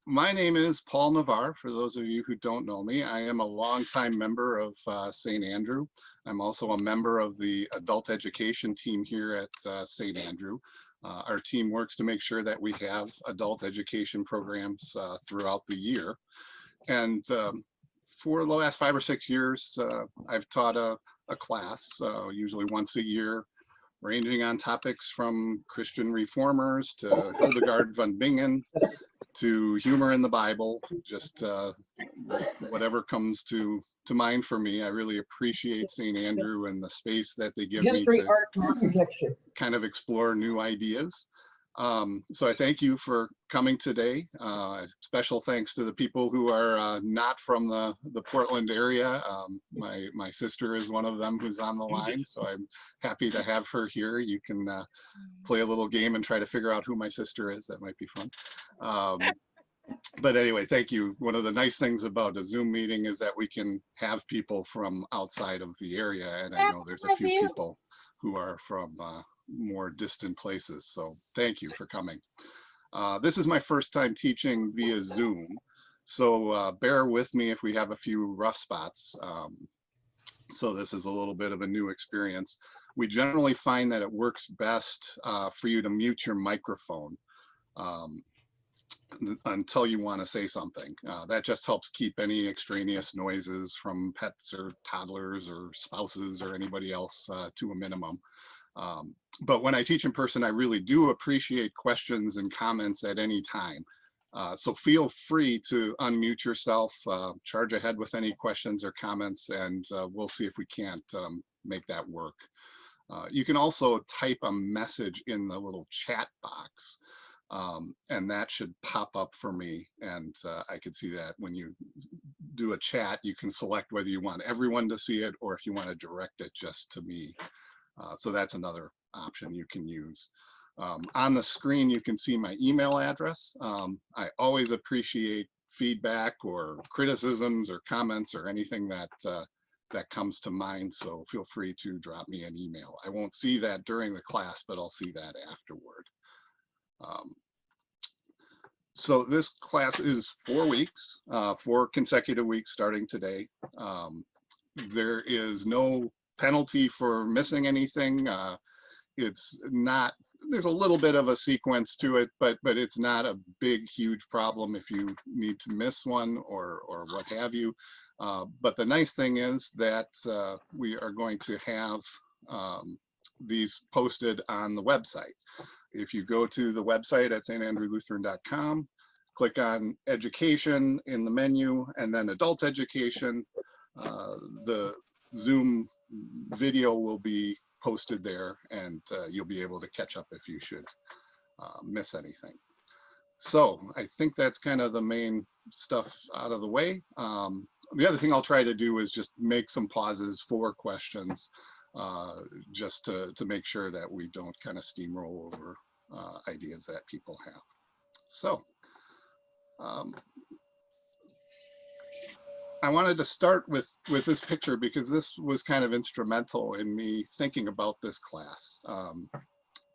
My name is Paul Navarre. For those of you who don't know me, I am a longtime member of St. Andrew. I'm also a member of the adult education team here at St. Andrew. Our team works to make sure that we have adult education programs throughout the year. And for the last 5 or 6 years, I've taught a class, usually once a year, ranging on topics from Christian reformers to Hildegard von Bingen to humor in the Bible, just whatever comes to mind for me. I really appreciate St. Andrew and the space that they give me to art, and architecture. kind of explore new ideas. So I thank you for coming today. Special thanks to the people who are not from the Portland area. My sister is one of them who's on the line, so I'm happy to have her here. You can play a little game and try to figure out who my sister is. That might be fun. But anyway, thank you. One of the nice things about a Zoom meeting is that we can have people from outside of the area, and I know there's a few people who are from more distant places. So thank you for coming. This is my first time teaching via Zoom, so bear with me if we have a few rough spots. So this is a little bit of a new experience. We generally find that it works best for you to mute your microphone until you want to say something. That just helps keep any extraneous noises from pets or toddlers or spouses or anybody else to a minimum. But when I teach in person, I really do appreciate questions and comments at any time. So feel free to unmute yourself, charge ahead with any questions or comments, and we'll see if we can't make that work. You can also type a message in the little chat box, and that should pop up for me, and I can see that. When you do a chat, you can select whether you want everyone to see it or if you want to direct it just to me. So that's another option you can use. On the screen, you can see my email address. I always appreciate feedback or criticisms or comments or anything that comes to mind, so feel free to drop me an email. I won't see that during the class, but I'll see that afterward. So this class is 4 weeks, 4 consecutive weeks starting today. There is no penalty for missing anything. It's not, there's a little bit of a sequence to it, but it's not a big, huge problem if you need to miss one or what have you. But the nice thing is that we are going to have these posted on the website. If you go to the website at standrewlutheran.com, click on education in the menu and then adult education, the Zoom video will be posted there, and you'll be able to catch up if you should miss anything. So I think that's kind of the main stuff out of the way. The other thing I'll try to do is just make some pauses for questions, just to make sure that we don't kind of steamroll over ideas that people have. So I wanted to start with this picture because this was kind of instrumental in me thinking about this class.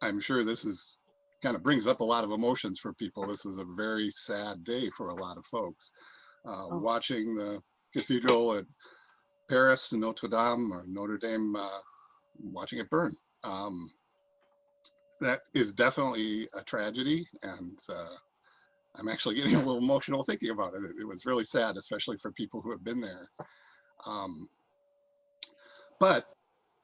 I'm sure this is kind of brings up a lot of emotions for people. This was a very sad day for a lot of folks. Watching the cathedral at Paris, Notre Dame, or Notre Dame, watching it burn. That is definitely a tragedy, and I'm actually getting a little emotional thinking about it. It was really sad, especially for people who have been there. But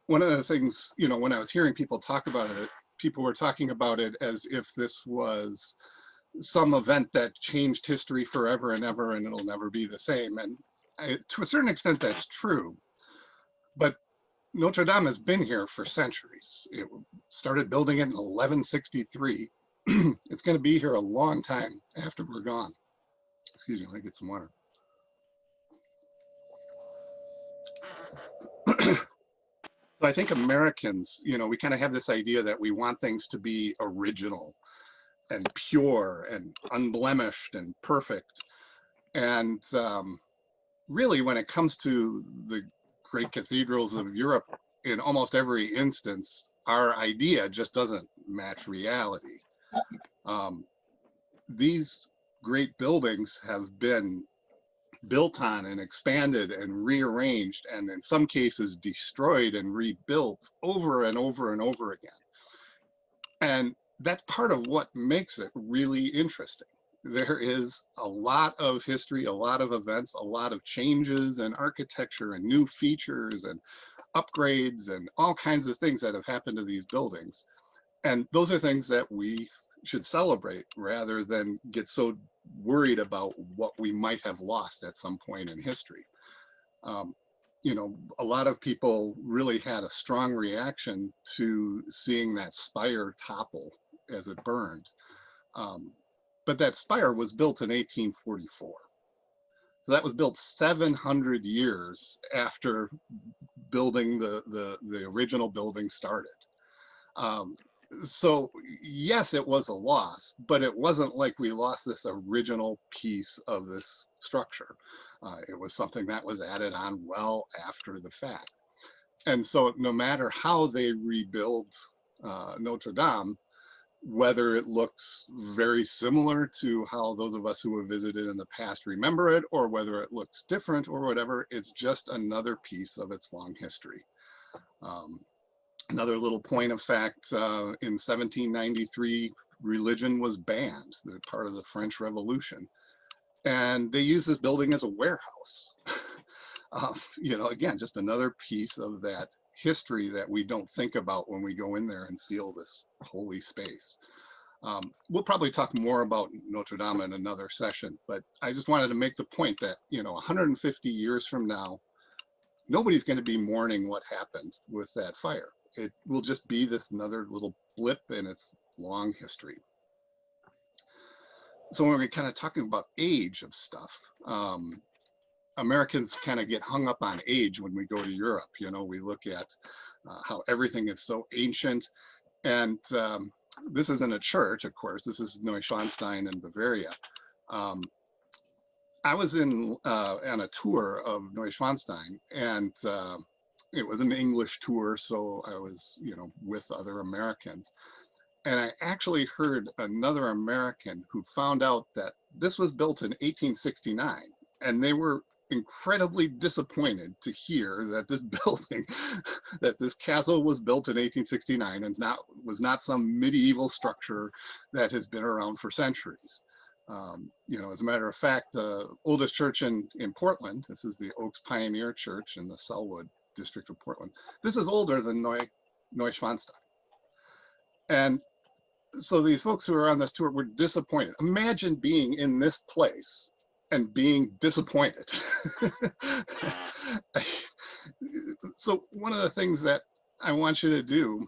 one of the things, you know, when I was hearing people talk about it, people were talking about it as if this was some event that changed history forever and ever, and it'll never be the same. And to a certain extent, that's true. But Notre Dame has been here for centuries. It started building it in 1163. It's going to be here a long time after we're gone. Excuse me, let me get some water. So I think Americans, you know, we kind of have this idea that we want things to be original and pure and unblemished and perfect. And really, when it comes to the great cathedrals of Europe, in almost every instance, our idea just doesn't match reality. These great buildings have been built on and expanded and rearranged, and in some cases destroyed and rebuilt over and over and over again. And that's part of what makes it really interesting. There is a lot of history, a lot of events, a lot of changes in architecture and new features and upgrades and all kinds of things that have happened to these buildings. And those are things that we should celebrate rather than get so worried about what we might have lost at some point in history. You know, a lot of people really had a strong reaction to seeing that spire topple as it burned. But that spire was built in 1844. So that was built 700 years after building the original building started. So yes, it was a loss, but it wasn't like we lost this original piece of this structure. It was something that was added on well after the fact. And so no matter how they rebuild Notre Dame, whether it looks very similar to how those of us who have visited in the past remember it, or whether it looks different or whatever, it's just another piece of its long history. Another little point of fact, in 1793, religion was banned. They're part of the French Revolution. And they used this building as a warehouse. You know, again, just another piece of that history that we don't think about when we go in there and feel this holy space. We'll probably talk more about Notre Dame in another session, but I just wanted to make the point that, you know, 150 years from now, nobody's going to be mourning what happened with that fire. It will just be this another little blip in its long history. So when we're kind of talking about age of stuff, Americans kind of get hung up on age when we go to Europe. You know, we look at how everything is so ancient. And this isn't a church, of course. This is Neuschwanstein in Bavaria. I was on a tour of Neuschwanstein, and it was an English tour, so I was, you know, with other Americans. And I actually heard another American who found out that this was built in 1869, and they were incredibly disappointed to hear that this building, that this castle was built in 1869 and was not some medieval structure that has been around for centuries. You know, as a matter of fact, the oldest church in Portland, this is the Oaks Pioneer Church in the Selwood district of Portland. This is older than Neuschwanstein. And so these folks who are on this tour were disappointed. Imagine being in this place and being disappointed. So one of the things that I want you to do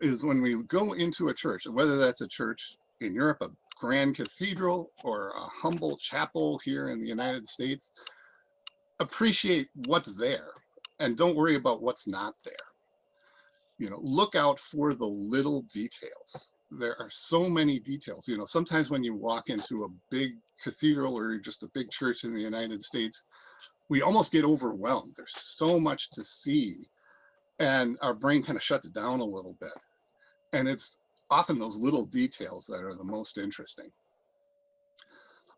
is when we go into a church, whether that's a church in Europe, a grand cathedral, or a humble chapel here in the United States, appreciate what's there and don't worry about what's not there. You know, look out for the little details. There are so many details. You know, sometimes when you walk into a big cathedral or just a big church in the United States, we almost get overwhelmed. There's so much to see, and our brain kind of shuts down a little bit. And it's often those little details that are the most interesting.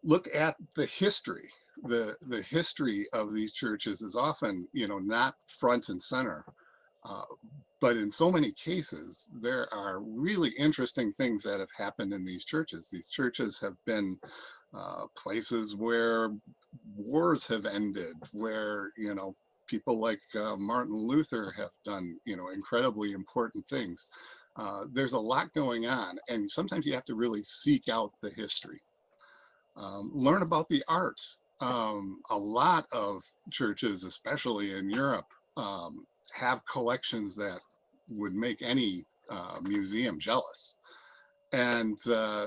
Look at the history. The history of these churches is often, you know, not front and center. But in so many cases, there are really interesting things that have happened in these churches. These churches have been places where wars have ended, where, you know, people like Martin Luther have done, you know, incredibly important things. There's a lot going on, and sometimes you have to really seek out the history. Learn about the art. A lot of churches, especially in Europe, have collections that would make any museum jealous. And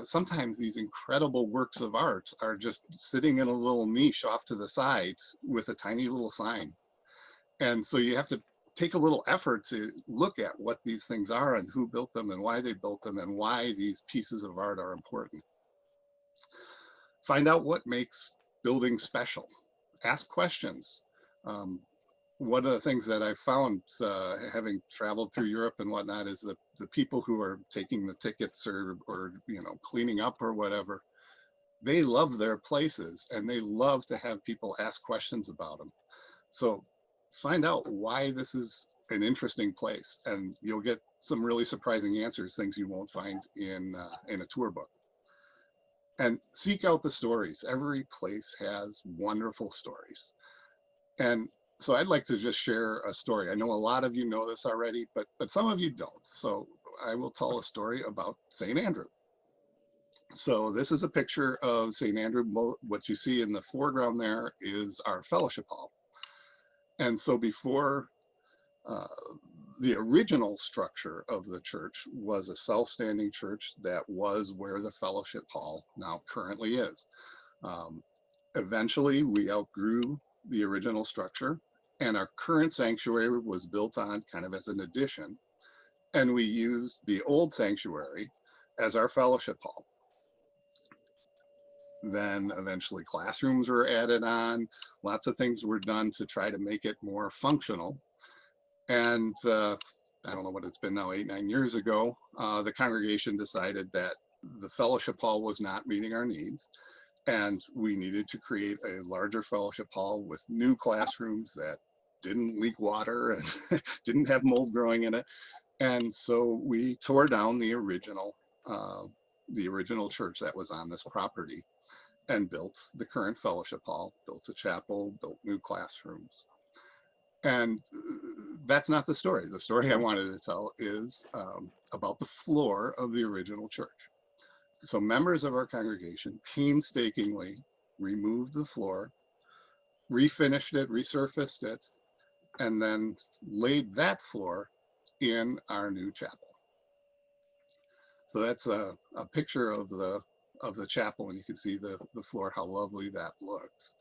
sometimes these incredible works of art are just sitting in a little niche off to the side with a tiny little sign. And so you have to take a little effort to look at what these things are and who built them and why they built them and why these pieces of art are important. Find out what makes buildings special. Ask questions. One of the things that I found having traveled through Europe and whatnot is that the people who are taking the tickets or you know, cleaning up or whatever, they love their places and they love to have people ask questions about them. So find out why this is an interesting place, and you'll get some really surprising answers, things you won't find in a tour book. And seek out the stories. Every place has wonderful stories. And so I'd like to just share a story. I know a lot of you know this already, but some of you don't. So I will tell a story about St. Andrew. So this is a picture of St. Andrew. What you see in the foreground there is our fellowship hall. And so before uh, the original structure of the church was a self-standing church that was where the fellowship hall now currently is. Eventually, we outgrew the original structure, and our current sanctuary was built on kind of as an addition, and we used the old sanctuary as our fellowship hall. Then eventually classrooms were added on. Lots of things were done to try to make it more functional. And I don't know what it's been now, 8-9 years ago, the congregation decided that the fellowship hall was not meeting our needs, and we needed to create a larger fellowship hall with new classrooms that didn't leak water and didn't have mold growing in it. And so we tore down the original church that was on this property and built the current fellowship hall, built a chapel, built new classrooms. And that's not the story. The story I wanted to tell is about the floor of the original church. So members of our congregation painstakingly removed the floor, refinished it, resurfaced it, and then laid that floor in our new chapel. So that's a picture of the chapel, and you can see the floor, how lovely that looks.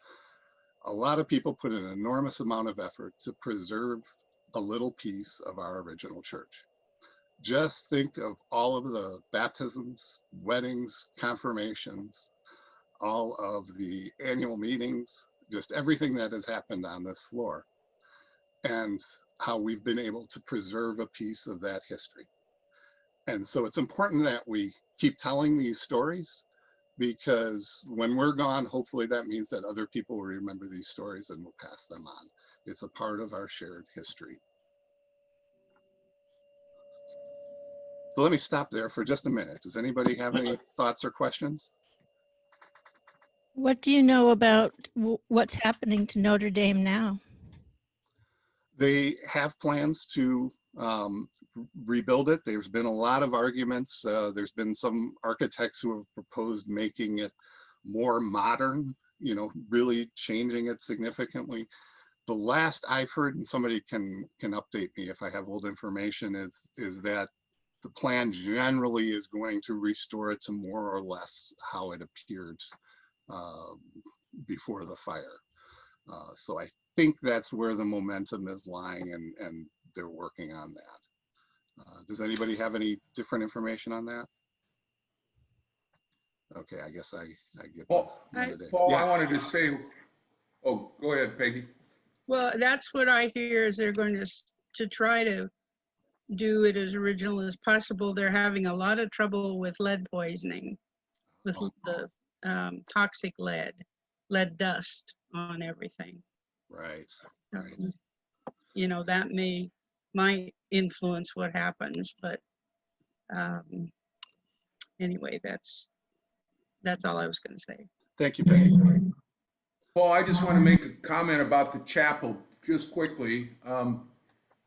A lot of people put an enormous amount of effort to preserve a little piece of our original church. Just think of all of the baptisms, weddings, confirmations, all of the annual meetings, just everything that has happened on this floor, and how we've been able to preserve a piece of that history. And so it's important that we keep telling these stories, because when we're gone, hopefully that means that other people will remember these stories and will pass them on. It's a part of our shared history. So let me stop there for just a minute. Does anybody have any thoughts or questions? What do you know about what's happening to Notre Dame now? They have plans to rebuild it. There's been a lot of arguments. There's been some architects who have proposed making it more modern, really changing it significantly. The last I've heard, and somebody can update me if I have old information, is that the plan generally is going to restore it to more or less how it appeared before the fire. So I think that's where the momentum is lying, and they're working on that. Does anybody have any different information on that? Okay, I guess I get Paul, yeah. I wanted to say, oh, go ahead, Peggy. Well, that's what I hear, is they're going to try to do it as original as possible. They're having a lot of trouble with lead poisoning, with the toxic lead dust on everything. Right, So, right. That might influence what happens, but anyway, that's all I was going to say. Thank you, Penny. Paul, I just want to make a comment about the chapel just quickly.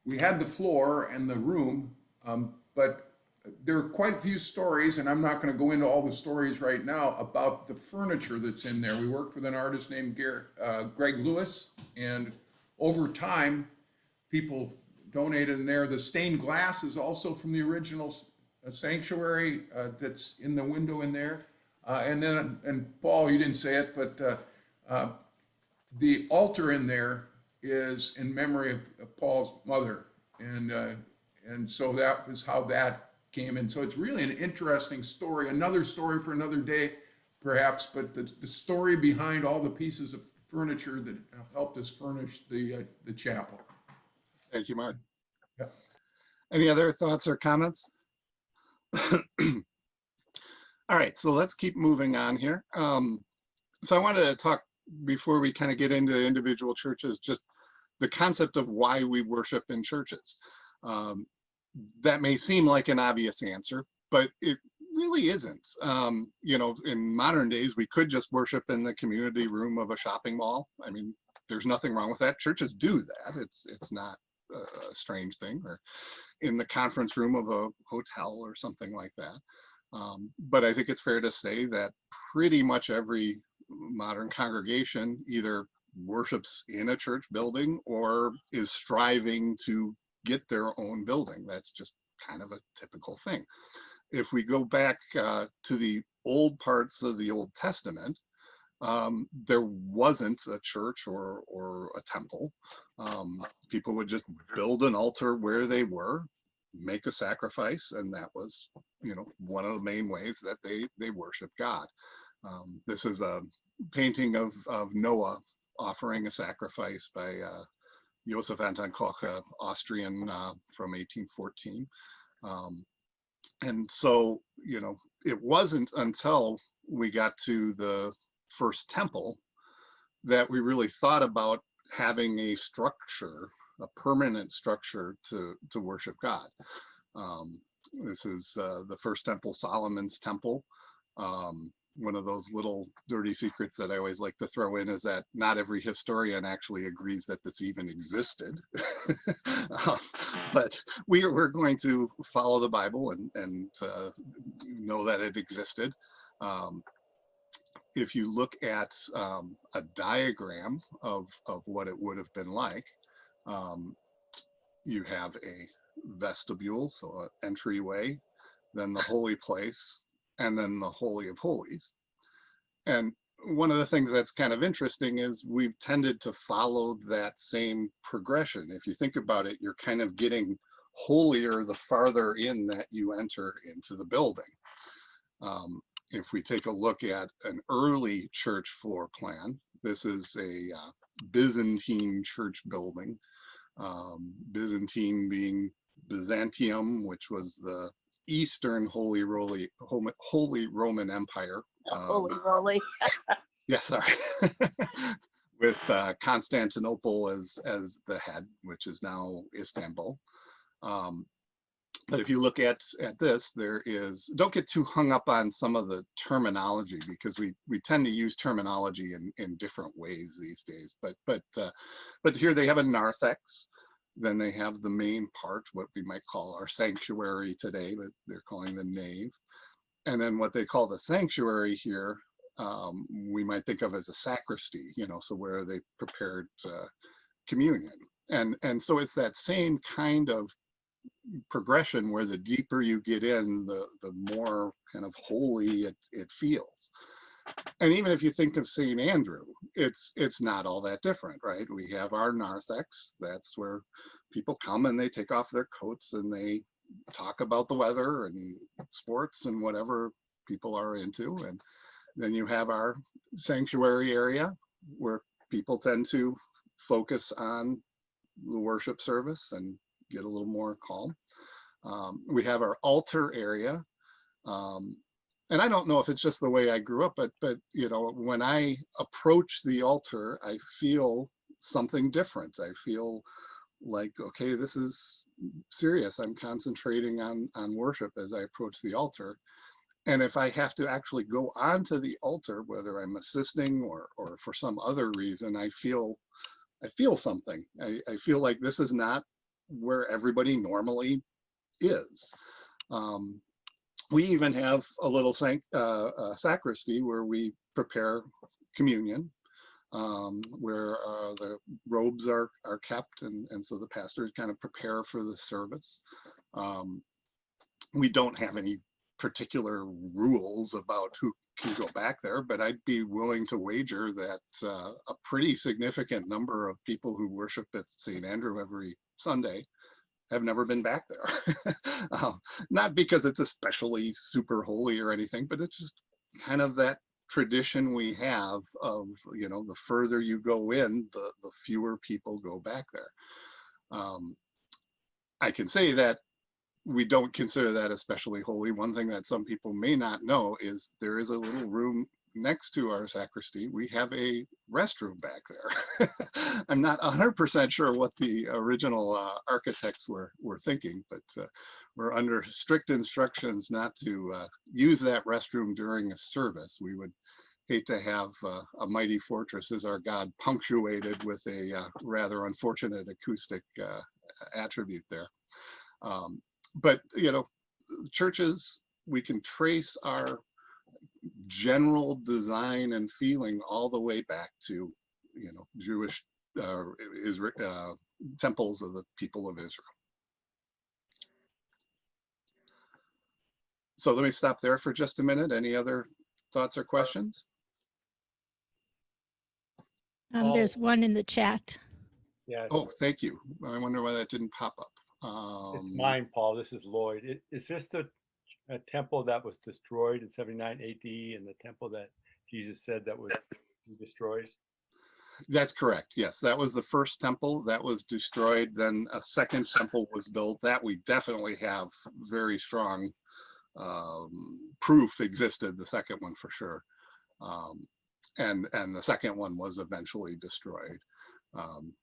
We had the floor and the room, but there are quite a few stories, and I'm not going to go into all the stories right now, about the furniture that's in there. We worked with an artist named Greg Lewis, and over time, people donated in there. The stained glass is also from the original sanctuary that's in the window in there. And Paul, you didn't say it, but the altar in there is in memory of Paul's mother, and so that was how that came in. So it's really an interesting story, another story for another day, perhaps, but the story behind all the pieces of furniture that helped us furnish the chapel. Thank you, Mark. Yeah. Any other thoughts or comments? All right, so let's keep moving on here. So I wanted to talk before we kind of get into individual churches, just the concept of why we worship in churches. That may seem like an obvious answer, but it really isn't. You know, in modern days, we could just worship in the community room of a shopping mall. I mean, there's nothing wrong with that. Churches do that. It's not a strange thing, or in the conference room of a hotel or something like that. But I think it's fair to say that pretty much every modern congregation either worships in a church building or is striving to get their own building. That's just kind of a typical thing. If we go back to the old parts of the Old Testament, there wasn't a church or a temple. People would just build an altar where they were, make a sacrifice, and that was, you know, one of the main ways that they worship God. This is a painting of Noah offering a sacrifice by Joseph Anton Koch, Austrian, from 1814. And so, you know, it wasn't until we got to the first temple that we really thought about having a structure, a permanent structure to worship God. This is the first temple, Solomon's temple. One of those little dirty secrets that I always like to throw in is that not every historian actually agrees that this even existed. But we're going to follow the Bible and know that it existed. If you look at a diagram of what it would have been like, you have a vestibule, so an entryway, then the holy place, and then the Holy of Holies. And one of the things that's kind of interesting is we've tended to follow that same progression. If you think about it, you're kind of getting holier the farther in that you enter into the building. If we take a look at an early church floor plan, this is a Byzantine church building. Byzantine being Byzantium, which was the Eastern Holy Roman Empire. Holy roly. Yeah, sorry. With Constantinople as the head, which is now Istanbul. But if you look at this, there is, don't get too hung up on some of the terminology, because we tend to use terminology in different ways these days. But here they have a narthex. Then they have the main part, what we might call our sanctuary today, but they're calling the nave. And then what they call the sanctuary here, we might think of as a sacristy, you know, so where they prepared communion. And so it's that same kind of progression where the deeper you get in, the more kind of holy it feels. And even if you think of St. Andrew, it's not all that different, right? We have our narthex. That's where people come and they take off their coats and they talk about the weather and sports and whatever people are into. And then you have our sanctuary area where people tend to focus on the worship service and get a little more calm. We have our altar area. And I don't know if it's just the way I grew up, but you know, when I approach the altar, I feel something different. I feel like, okay, this is serious. I'm concentrating on worship as I approach the altar. And if I have to actually go onto the altar, whether I'm assisting or for some other reason, I feel something. I feel like this is not where everybody normally is. We even have a little sacristy where we prepare communion, where the robes are kept, and so the pastors kind of prepare for the service. We don't have any particular rules about who can go back there, but I'd be willing to wager that a pretty significant number of people who worship at St. Andrew every Sunday have never been back there. Not because it's especially super holy or anything, but it's just kind of that tradition we have of, you know, the further you go in, the fewer people go back there. I can say that we don't consider that especially holy. One thing that some people may not know is there is a little room next to our sacristy. We have a restroom back there. I'm not 100% sure what the original architects were thinking, but we're under strict instructions not to use that restroom during a service. We would hate to have a mighty fortress as our God punctuated with a rather unfortunate acoustic attribute there. But, you know, churches, we can trace our general design and feeling all the way back to, you know, Jewish temples of the people of Israel. So let me stop there for just a minute. Any other thoughts or questions? There's one in the chat. Yeah, Oh, thank you. I wonder why that didn't pop up. it's mine, Paul. This is Lloyd. Is this the temple that was destroyed in 79 AD and the temple that Jesus said that was destroyed? That's correct. Yes, that was the first temple that was destroyed. Then a second temple was built. That we definitely have very strong proof existed. The second one for sure. And the second one was eventually destroyed.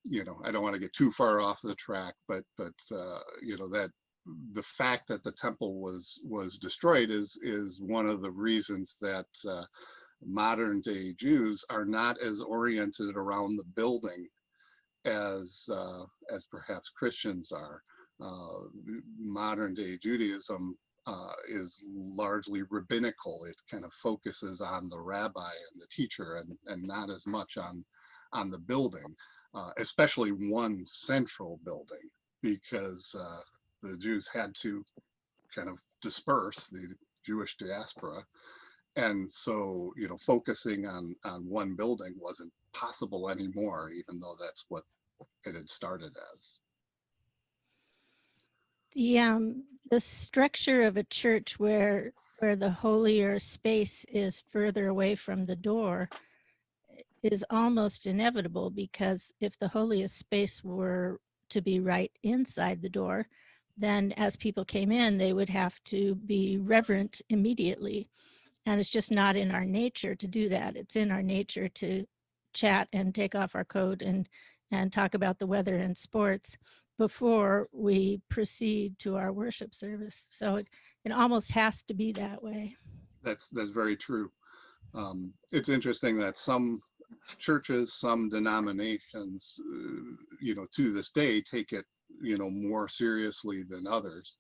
You know, I don't want to get too far off the track, but you know, that the fact that the temple was destroyed is one of the reasons that modern day Jews are not as oriented around the building as perhaps Christians are. Modern day Judaism is largely rabbinical. It kind of focuses on the rabbi and the teacher and not as much on the building, especially one central building, because the Jews had to kind of disperse the Jewish diaspora. And so, you know, focusing on one building wasn't possible anymore, even though that's what it had started as. The structure of a church where the holier space is further away from the door is almost inevitable, because if the holiest space were to be right inside the door, then as people came in, they would have to be reverent immediately. And it's just not in our nature to do that. It's in our nature to chat and take off our coat and talk about the weather and sports before we proceed to our worship service. So it almost has to be that way. That's very true. It's interesting that some churches, some denominations, you know, to this day take it, you know, more seriously than others.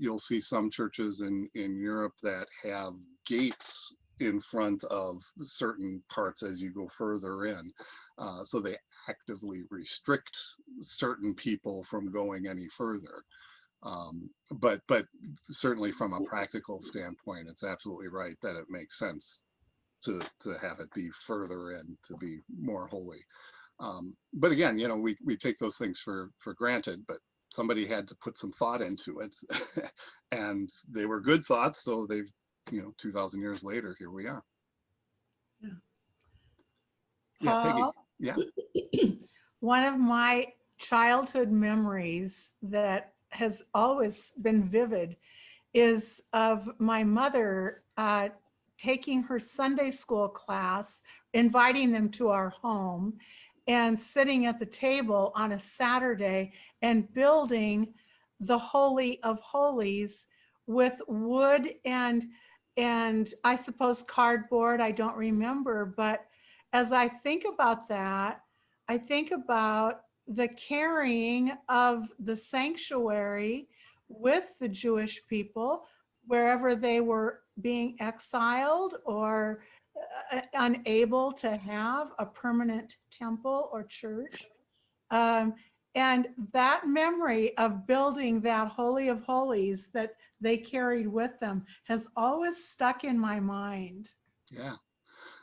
You'll see some churches in Europe that have gates in front of certain parts as you go further in. So they actively restrict certain people from going any further. But certainly from a practical standpoint, it's absolutely right that it makes sense to have it be further in, to be more holy. But again, you know, we take those things for granted, but somebody had to put some thought into it and they were good thoughts. So they've, you know, 2,000 years later, here we are. Yeah, Peggy. Yeah. One of my childhood memories that has always been vivid is of my mother taking her Sunday school class, inviting them to our home, and sitting at the table on a Saturday and building the Holy of Holies with wood and I suppose cardboard, I don't remember. But as I think about that, I think about the carrying of the sanctuary with the Jewish people wherever they were being exiled or unable to have a permanent temple or church. And that memory of building that Holy of Holies that they carried with them has always stuck in my mind. Yeah.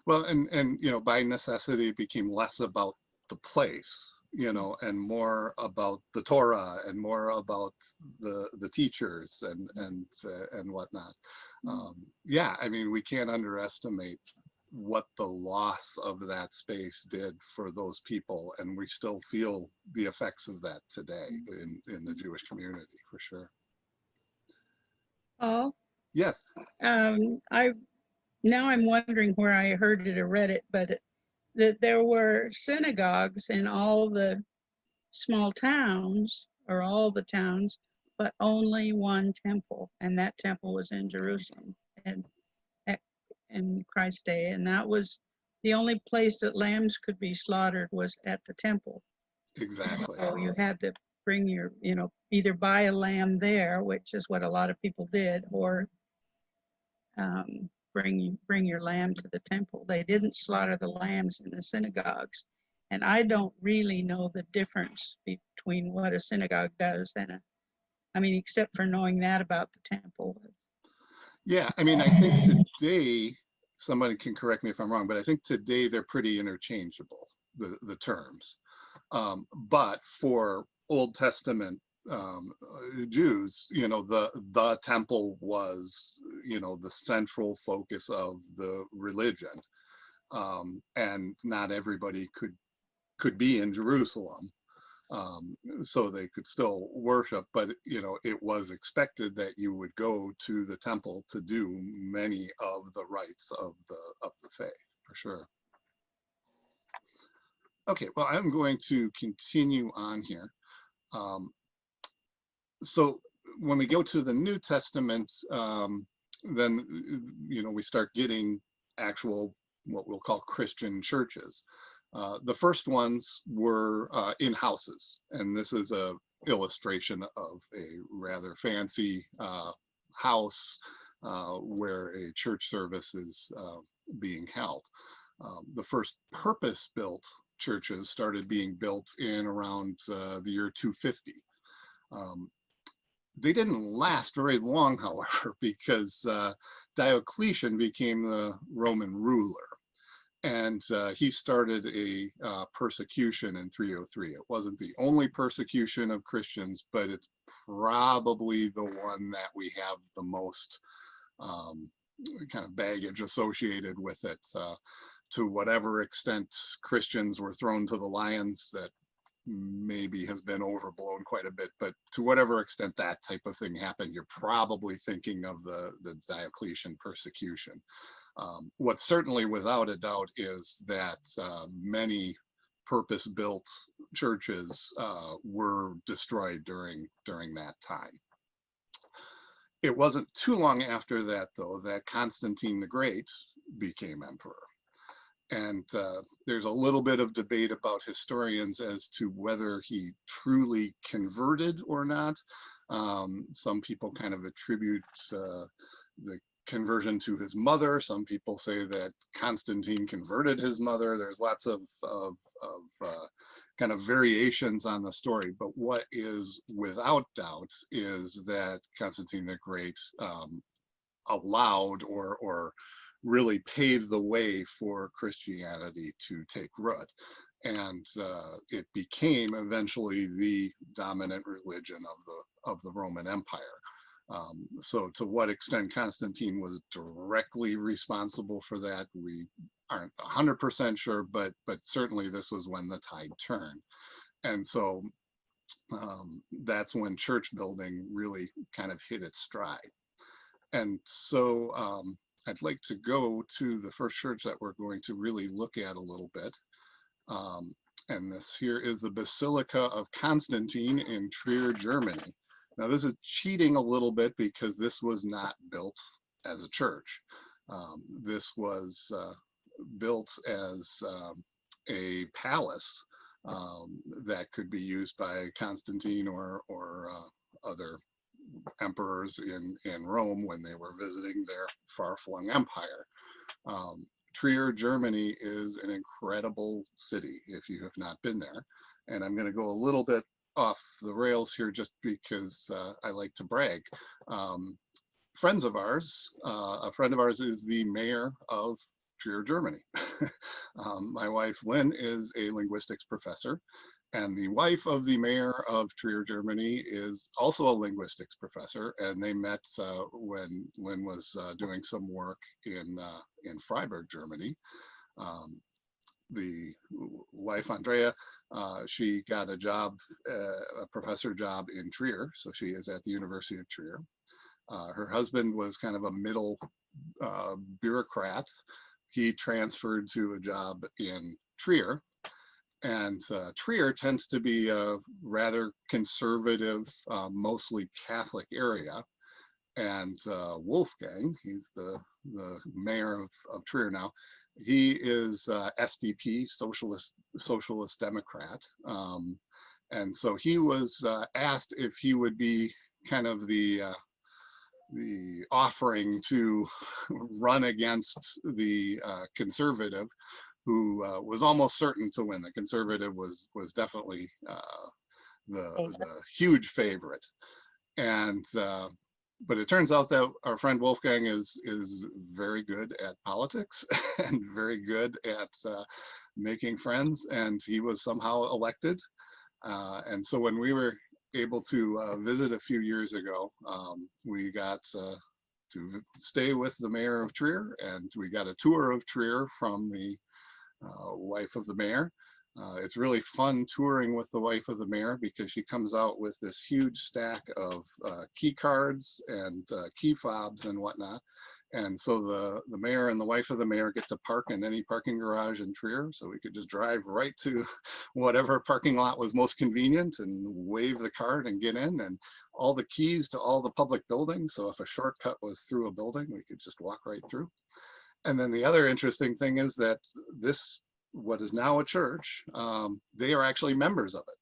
Well, and you know, by necessity, it became less about the place, you know, and more about the Torah and more about the teachers and whatnot. Yeah, I mean, we can't underestimate what the loss of that space did for those people, and we still feel the effects of that today in the Jewish community, for sure. Paul, Yes. I now I'm wondering where I heard it or read it, but that there were synagogues in all the small towns or all the towns, but only one temple, and that temple was in Jerusalem and in Christ's day, and that was the only place that lambs could be slaughtered was at the temple. Exactly. So you had to bring your, either buy a lamb there, which is what a lot of people did, or bring your lamb to the temple. They didn't slaughter the lambs in the synagogues. And I don't really know the difference between what a synagogue does and except for knowing that about the temple. Yeah, I mean, I think today, somebody can correct me if I'm wrong, but I think today they're pretty interchangeable, the terms. But for Old Testament Jews, the temple was, the central focus of the religion. And not everybody could be in Jerusalem. So they could still worship, but it was expected that you would go to the temple to do many of the rites of the faith, for sure. Okay, well, I'm going to continue on here. So when we go to the New Testament, then we start getting actual what we'll call Christian churches. The first ones were in houses, and this is a illustration of a rather fancy house where a church service is being held. The first purpose-built churches started being built in around the year 250. They didn't last very long, however, because Diocletian became the Roman ruler. And he started a persecution in 303. It wasn't the only persecution of Christians, but it's probably the one that we have the most kind of baggage associated with it. To whatever extent Christians were thrown to the lions, that maybe has been overblown quite a bit, but to whatever extent that type of thing happened, you're probably thinking of the Diocletian persecution. What's certainly without a doubt is that many purpose-built churches were destroyed during that time. It wasn't too long after that, though, that Constantine the Great became emperor. And there's a little bit of debate about historians as to whether he truly converted or not. Some people kind of attribute the conversion to his mother. Some people say that Constantine converted his mother. There's lots of kind of variations on the story, but what is without doubt is that Constantine the Great allowed or really paved the way for Christianity to take root. And it became eventually the dominant religion of the Roman Empire. So to what extent Constantine was directly responsible for that, we aren't 100% sure, but certainly this was when the tide turned. And so that's when church building really kind of hit its stride. And so I'd like to go to the first church that we're going to really look at a little bit. And this here is the Basilica of Constantine in Trier, Germany. Now this is cheating a little bit because this was not built as a church. This was built as a palace that could be used by Constantine or other emperors in Rome when they were visiting their far-flung empire. Trier, Germany is an incredible city if you have not been there. And I'm going to go a little bit off the rails here just because I like to brag. Friends of ours, a friend of ours is the mayor of Trier, Germany. My wife, Lynn, is a linguistics professor, and the wife of the mayor of Trier, Germany is also a linguistics professor, and they met when Lynn was doing some work in Freiburg, Germany. The wife, Andrea, she got a job, a professor job in Trier, so she is at the University of Trier. Her husband was kind of a middle bureaucrat. He transferred to a job in Trier, and Trier tends to be a rather conservative, mostly Catholic area. And Wolfgang, he's the mayor of Trier now. He is SDP, socialist Democrat, and so he was asked if he would be kind of the offering to run against the conservative, who was almost certain to win. The conservative was definitely the huge favorite, and but it turns out that our friend Wolfgang is very good at politics and very good at making friends, and he was somehow elected. And so when we were able to visit a few years ago, we got to stay with the mayor of Trier, and we got a tour of Trier from the wife of the mayor. It's really fun touring with the wife of the mayor because she comes out with this huge stack of key cards and key fobs and whatnot. And so the mayor and the wife of the mayor get to park in any parking garage in Trier. So we could just drive right to whatever parking lot was most convenient and wave the card and get in, and all the keys to all the public buildings. So if a shortcut was through a building, we could just walk right through. And then the other interesting thing is that this, what is now a church, they are actually members of it.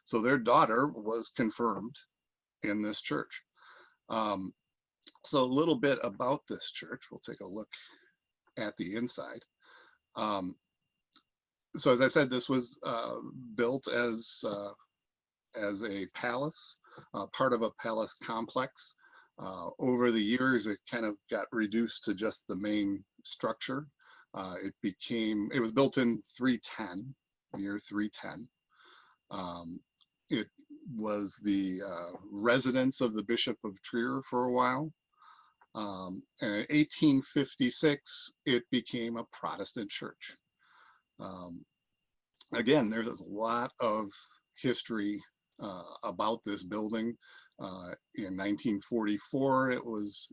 So their daughter was confirmed in this church. So a little bit about this church. We'll take a look at the inside. So as I said, this was built as a palace, part of a palace complex. Over the years, it kind of got reduced to just the main structure. It was built in 310, the year 310. It was the residence of the Bishop of Trier for a while. And in 1856, it became a Protestant church. Again, there's a lot of history about this building. In 1944, it was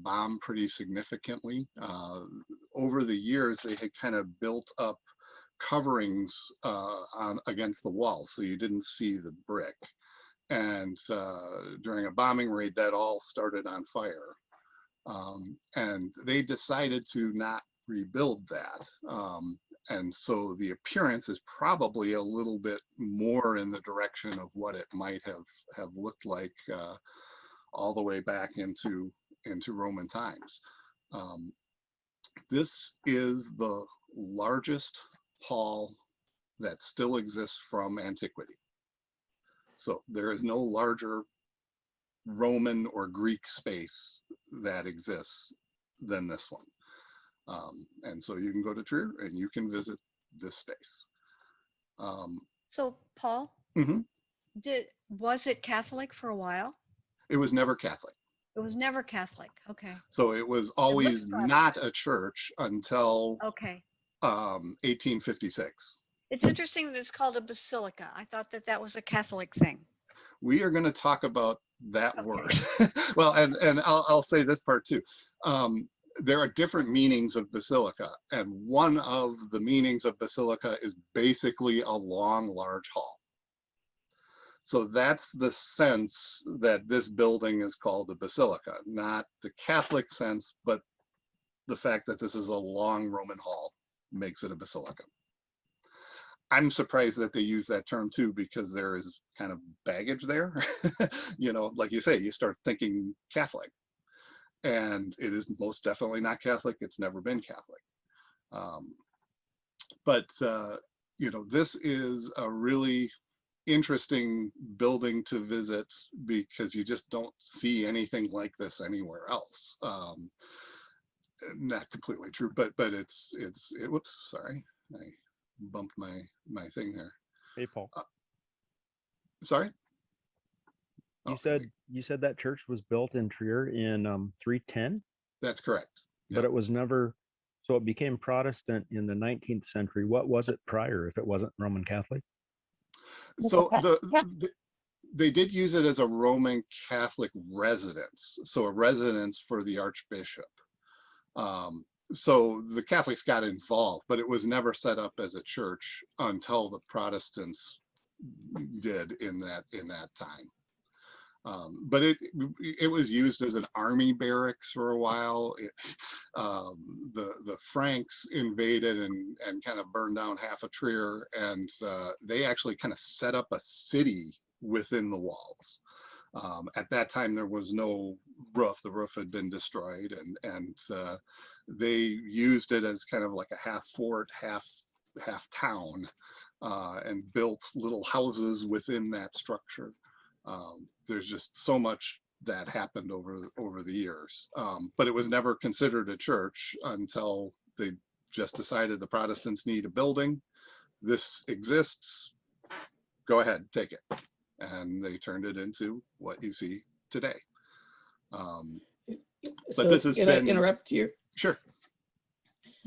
bombed pretty significantly. Over the years, they had kind of built up coverings against the walls, so you didn't see the brick. And during a bombing raid, that all started on fire. And they decided to not rebuild that. And so the appearance is probably a little bit more in the direction of what it might have looked like all the way back into Roman times. This is the largest hall that still exists from antiquity. So there is no larger Roman or Greek space that exists than this one. And so you can go to Trier and you can visit this space. So Paul, Mhm. was it Catholic for a while? It was never Catholic. It was never Catholic. Okay. So it was always not a church until Okay. 1856. It's interesting that it's called a basilica. I thought that was a Catholic thing. We are going to talk about that Okay. word. Well, and I'll say this part too. There are different meanings of basilica, and one of the meanings of basilica is basically a long, large hall. So that's the sense that this building is called a basilica, not the Catholic sense, but the fact that this is a long Roman hall makes it a basilica. I'm surprised that they use that term too, because there is kind of baggage there. You know, like you say, you start thinking Catholic, and it is most definitely not Catholic. It's never been Catholic. But you know, this is a really interesting building to visit because you just don't see anything like this anywhere else. Not completely true, but it's whoops, sorry, I bumped my thing there. Hey, Paul. Sorry. You Okay. said that church was built in Trier in 310, That's correct. but it was never. So it became Protestant in the 19th century. What was it prior if it wasn't Roman Catholic? So They did use it as a Roman Catholic residence, so a residence for the Archbishop. So the Catholics got involved, but it was never set up as a church until the Protestants did in that time. But it was used as an army barracks for a while. The Franks invaded and kind of burned down half of Trier, and they actually kind of set up a city within the walls. At that time, there was no roof. The roof had been destroyed, and they used it as kind of like a half fort, half town, and built little houses within that structure. There's just so much that happened over the years, but it was never considered a church until they just decided the Protestants need a building. This exists. Go ahead, take it. And they turned it into what you see today. But this has can been. I interrupt you? Sure.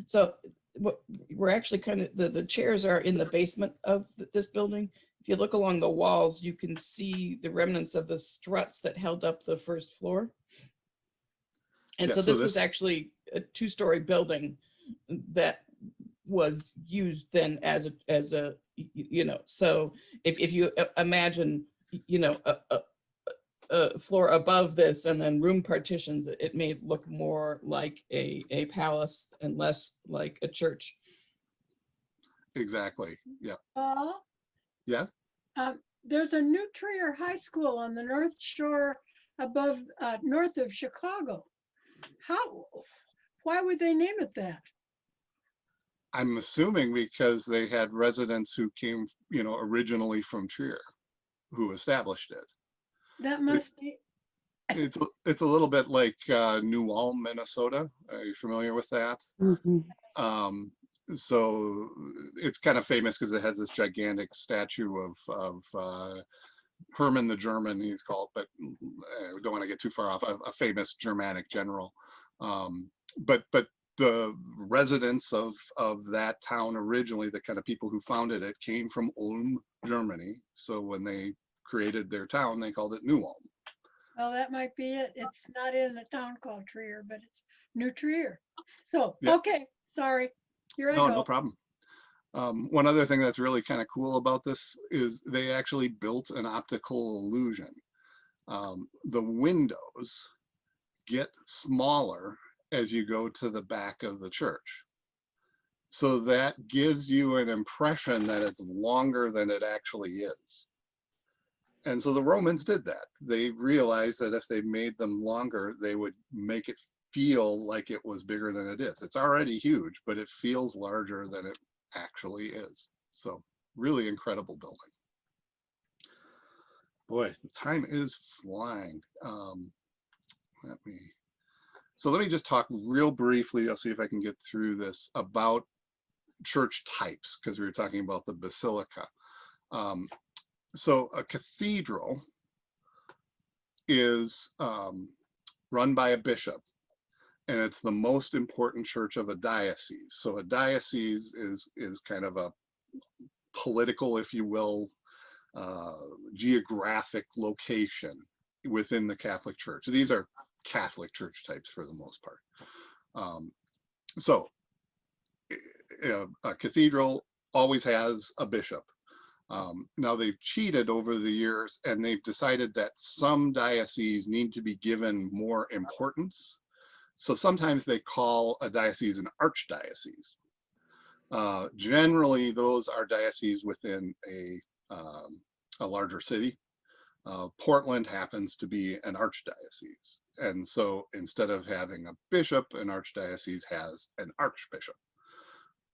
So we're actually kind of, the chairs are in the basement of this building. If you look along the walls, you can see the remnants of the struts that held up the first floor. And Yeah, so so this was this- actually a 2-story building that was used then as a so if you imagine, a floor above this and then room partitions, it may look more like a palace and less like a church. Exactly. Yeah. Paul, Yeah. there's a new Trier High School on the North Shore above, north of Chicago. Why would they name it that? I'm assuming because they had residents who came, originally from Trier, who established it. That must be, It's a little bit like New Ulm, Minnesota. Are you familiar with that? So it's kind of famous because it has this gigantic statue of Hermann the German, he's called, but we don't want to get too far off, a famous Germanic general. But the residents of that town originally, the kind of people who founded it, came from Ulm, Germany. So when they created their town, they called it New Ulm. well, that might be it. It's not in a town called Trier, but it's New Trier. So, Yeah. okay, sorry. Here I No, go. no problem. One other thing that's really kind of cool about this is they actually built an optical illusion. The windows get smaller as you go to the back of the church. So that gives you an impression that it's longer than it actually is. And so the Romans did that. They realized that if they made them longer, they would make it feel like it was bigger than it is. It's already huge, but it feels larger than it actually is. So really incredible building. Boy, the time is flying. Let me just talk real briefly. I'll see if I can get through this about church types, because we were talking about the basilica. So a cathedral is run by a bishop, and it's the most important church of a diocese. So a diocese is kind of a political, if you will, geographic location within the Catholic Church. These are Catholic church types for the most part. A cathedral always has a bishop. Now they've cheated over the years, and they've decided that some dioceses need to be given more importance. So sometimes they call a diocese an archdiocese. Generally, those are dioceses within a larger city. Portland happens to be an archdiocese. And so instead of having a bishop, an archdiocese has an archbishop.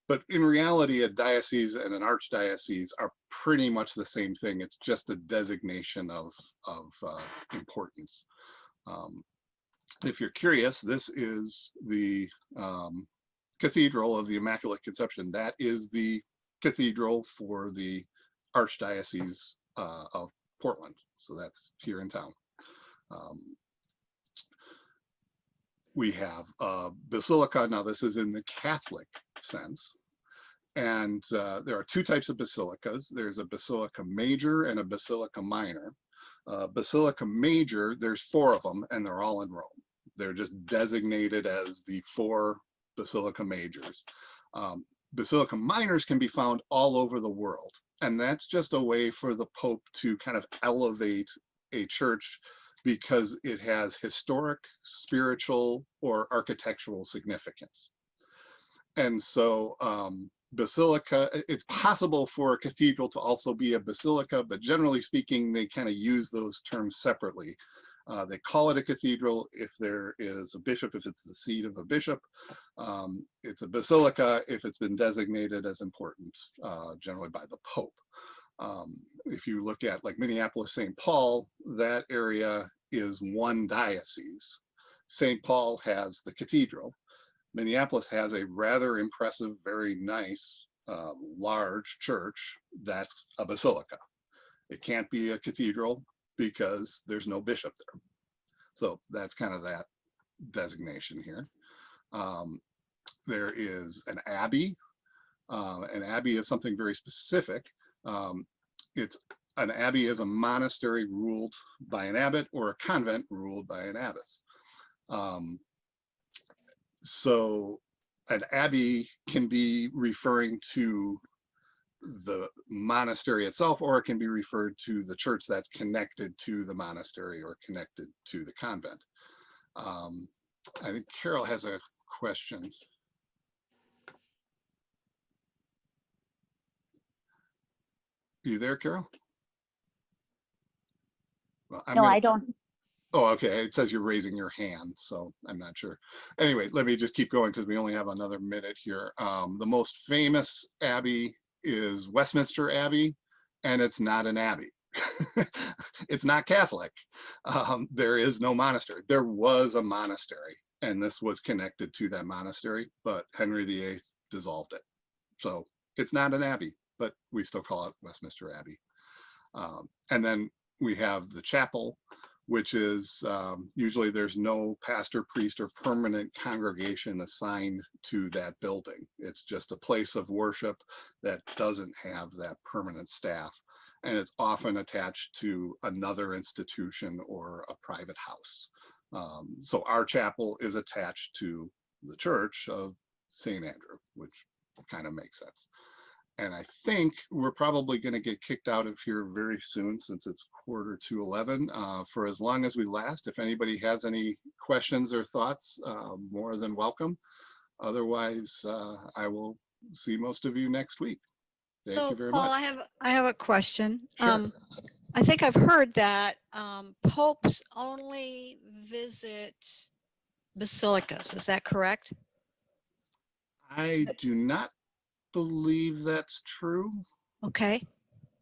But in reality, a diocese and an archdiocese are pretty much the same thing. It's just a designation of importance. If you're curious, this is the Cathedral of the Immaculate Conception. That is the cathedral for the Archdiocese of Portland. So that's here in town. We have a basilica. Now this is in the Catholic sense. And there are two types of basilicas. There's a basilica major and a basilica minor. Basilica Major, there's 4 of them, and they're all in Rome. They're just designated as the 4 Basilica Majors. Basilica Minors can be found all over the world, and that's just a way for the Pope to kind of elevate a church because it has historic, spiritual, or architectural significance. And so basilica, it's possible for a cathedral to also be a basilica, but generally speaking, they kind of use those terms separately. They call it a cathedral if there is a bishop, if it's the seat of a bishop. It's a basilica if it's been designated as important, generally by the Pope. If you look at like Minneapolis, St. Paul, that area is one diocese. St. Paul has the cathedral. Minneapolis has a rather impressive, very nice, large church that's a basilica. It can't be a cathedral because there's no bishop there. So that's kind of that designation here. There is an abbey. An abbey is something very specific. An abbey is a monastery ruled by an abbot or a convent ruled by an abbess. So an abbey can be referring to the monastery itself, or it can be referred to the church that's connected to the monastery or connected to the convent. I think Carol has a question. Are you there, Carol? Well, No, I don't. Oh, okay. It says you're raising your hand, so I'm not sure. Anyway, let me just keep going because we only have another minute here. The most famous abbey is Westminster Abbey, and it's not an abbey. It's not Catholic. There is no monastery. There was a monastery, and this was connected to that monastery, but Henry VIII dissolved it. So it's not an abbey, but we still call it Westminster Abbey. And then we have the chapel, which is usually there's no pastor, priest, or permanent congregation assigned to that building. It's just a place of worship that doesn't have that permanent staff. And it's often attached to another institution or a private house. So our chapel is attached to the Church of St. Andrew, which kind of makes sense. And I think we're probably going to get kicked out of here very soon since it's 11:45 for as long as we last. If anybody has any questions or thoughts, more than welcome. Otherwise, I will see most of you next week. Thank you very Paul, much. I have a question. Sure. I think I've heard that popes only visit basilicas. Is that correct? I do not believe that's true. Okay.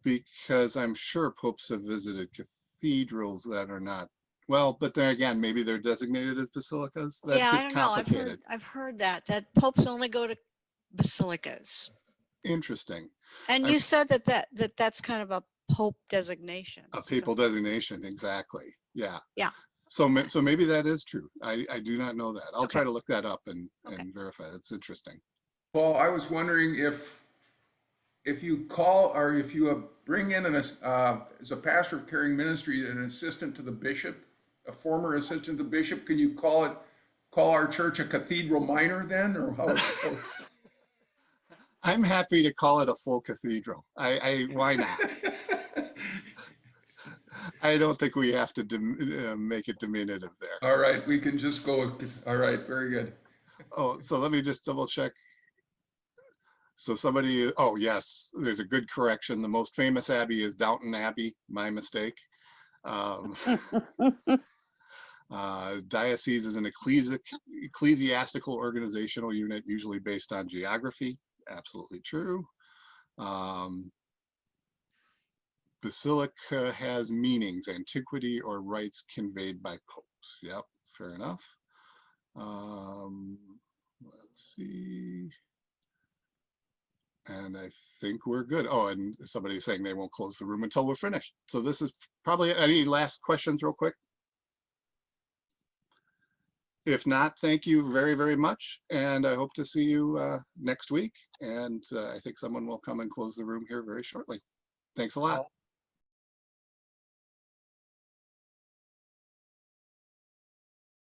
Because I'm sure popes have visited cathedrals that are not, well, but then again, maybe they're designated as basilicas. That Yeah, I gets don't know. complicated. I've heard that popes only go to basilicas. Interesting. And you said that's kind of a pope designation. A papal designation, exactly. Yeah. Yeah. So maybe that is true. I do not know that. I'll Okay. try to look that up and Okay. verify. That's interesting. Paul, I was wondering if you call or if you bring in as a pastor of caring ministry, an assistant to the bishop, a former assistant to the bishop, can you call our church a cathedral minor then, or how? I'm happy to call it a full cathedral. Why not? I don't think we have to make it diminutive there. All right, we can just go with, all right, very good. Oh, so let me just double check. So somebody, oh yes, there's a good correction. The most famous abbey is Downton Abbey, my mistake. Diocese is an ecclesiastical organizational unit, usually based on geography. Absolutely true. Basilica has meanings, antiquity, or rights conveyed by popes. Yep, fair enough. Let's see. And I think we're good. Oh, and somebody's saying they won't close the room until we're finished. So this is probably, any last questions real quick? If not, thank you very, very much. And I hope to see you next week. And I think someone will come and close the room here very shortly. Thanks a lot.